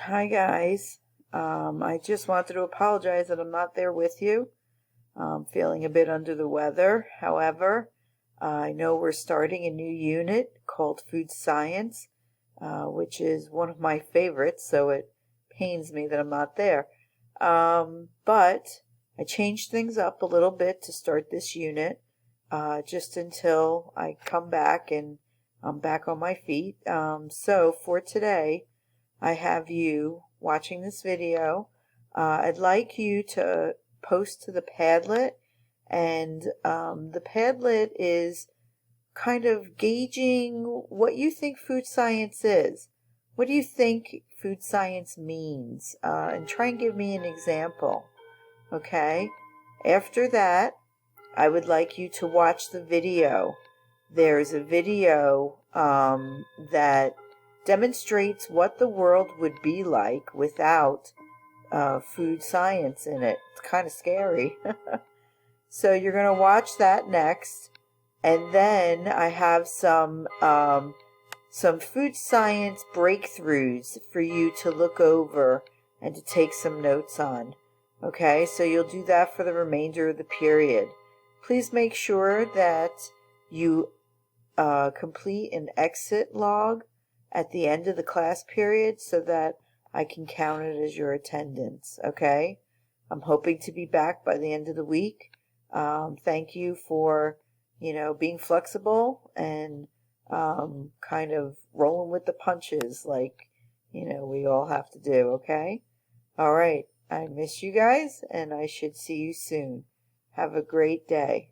Hi guys. I just wanted to apologize that I'm not there with you. I'm feeling a bit under the weather. However, I know we're starting a new unit called Food Science, which is one of my favorites, so it pains me that I'm not there. But I changed things up a little bit to start this unit, just until I come back and I'm back on my feet. So for today, I have you watching this video. I'd like you to post to the Padlet, and the Padlet is kind of gauging what you think food science is. What do you think food science means? And try and give me an example. Okay? After that, I would like you to watch the video. There's a video that demonstrates what the world would be like without food science in it. It's kind of scary. So you're going to watch that next. And then I have some food science breakthroughs for you to look over and to take some notes on. Okay, so you'll do that for the remainder of the period. Please make sure that you complete an exit log at the end of the class period so that I can count it as your attendance, okay? I'm hoping to be back by the end of the week. Thank you for, being flexible and kind of rolling with the punches like, we all have to do, okay? All right. I miss you guys, and I should see you soon. Have a great day.